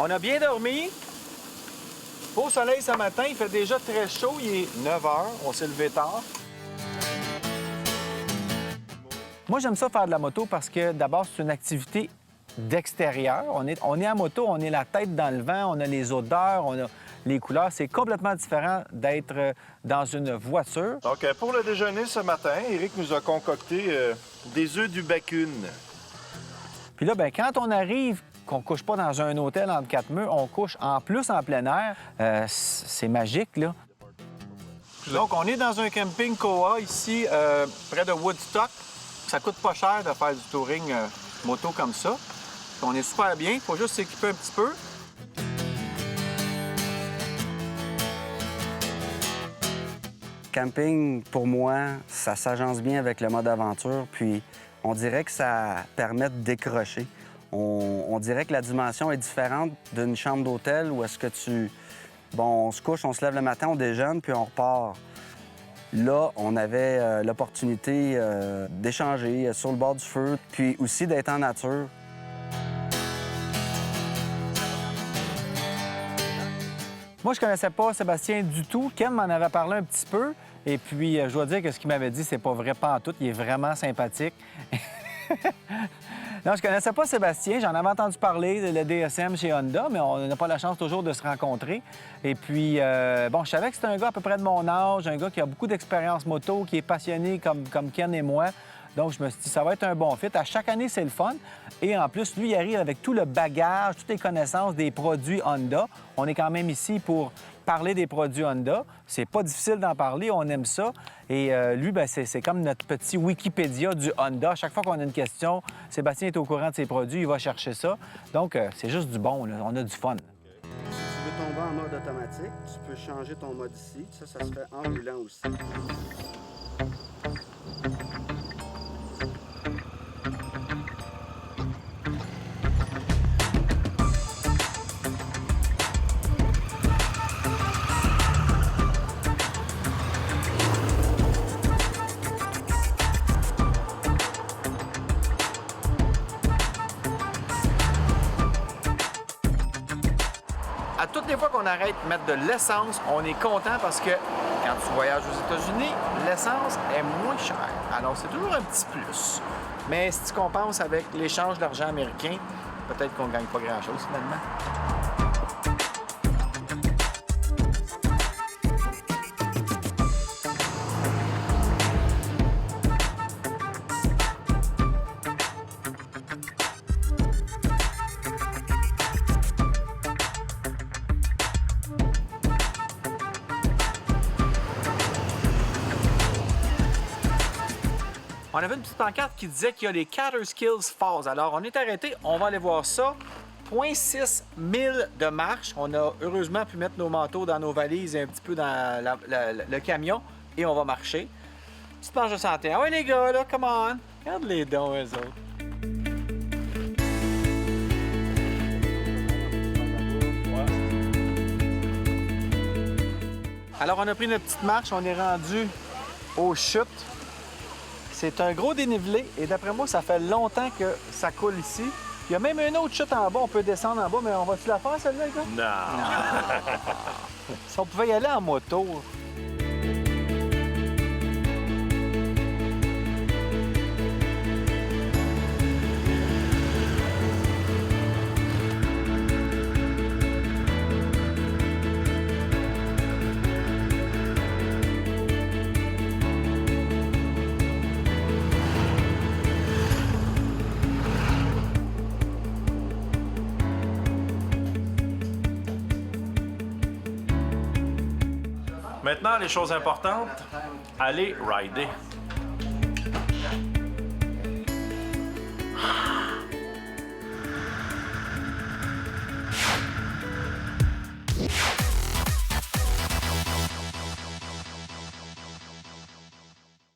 On a bien dormi. Beau soleil ce matin, il fait déjà très chaud. Il est 9 h, on s'est levé tard. Moi, j'aime ça faire de la moto parce que d'abord, c'est une activité d'extérieur. On est à moto, on est la tête dans le vent, on a les odeurs, on a les couleurs. C'est complètement différent d'être dans une voiture. Donc, pour le déjeuner ce matin, Éric nous a concocté des œufs du bacon. Puis là, bien, quand on arrive, qu'on couche pas dans un hôtel entre quatre murs, on couche en plus en plein air. C'est magique, là. Donc, on est dans un camping Koa ici, près de Woodstock. Ça coûte pas cher de faire du touring moto comme ça. On est super bien, il faut juste s'équiper un petit peu. Camping, pour moi, ça s'agence bien avec le mode aventure, puis on dirait que ça permet de décrocher. On dirait que la dimension est différente d'une chambre d'hôtel où est-ce que on se couche, on se lève le matin, on déjeune, puis on repart. Là, on avait l'opportunité d'échanger sur le bord du feu, puis aussi d'être en nature. Moi, je connaissais pas Sébastien du tout. Ken m'en avait parlé un petit peu. Et puis, je dois dire que ce qu'il m'avait dit, c'est pas vrai pantoute. Il est vraiment sympathique. Non, je connaissais pas Sébastien. J'en avais entendu parler, le DSM chez Honda, mais on n'a pas la chance toujours de se rencontrer. Et puis, je savais que c'était un gars à peu près de mon âge, un gars qui a beaucoup d'expérience moto, qui est passionné comme Ken et moi. Donc, je me suis dit, ça va être un bon fit. À chaque année, c'est le fun. Et en plus, lui, il arrive avec tout le bagage, toutes les connaissances des produits Honda. On est quand même ici pour parler des produits Honda. C'est pas difficile d'en parler, on aime ça. Et lui, bien, c'est comme notre petit Wikipédia du Honda. À chaque fois qu'on a une question, Sébastien est au courant de ses produits, il va chercher ça. Donc, c'est juste du bon, là. On a du fun. Si tu veux tomber en mode automatique, tu peux changer ton mode ici. Ça se fait en roulant aussi. À toutes les fois qu'on arrête de mettre de l'essence, on est content parce que quand tu voyages aux États-Unis, l'essence est moins chère. Alors, c'est toujours un petit plus. Mais si tu compenses avec l'échange d'argent américain, peut-être qu'on ne gagne pas grand-chose finalement. On avait une petite pancarte qui disait qu'il y a les Catterskills Falls. Alors, on est arrêté, on va aller voir ça. 0.6 000 de marche. On a heureusement pu mettre nos manteaux dans nos valises et un petit peu dans le camion. Et on va marcher. Petite marche de santé. Ah ouais, les gars, là, come on. Regarde les dons, eux autres. Alors, on a pris notre petite marche. On est rendu aux chutes. C'est un gros dénivelé et d'après moi, ça fait longtemps que ça coule ici. Il y a même une autre chute en bas, on peut descendre en bas, mais on va-tu la faire, celle-là, les gars? Non! Si on pouvait y aller en moto. Maintenant, les choses importantes, allez rider.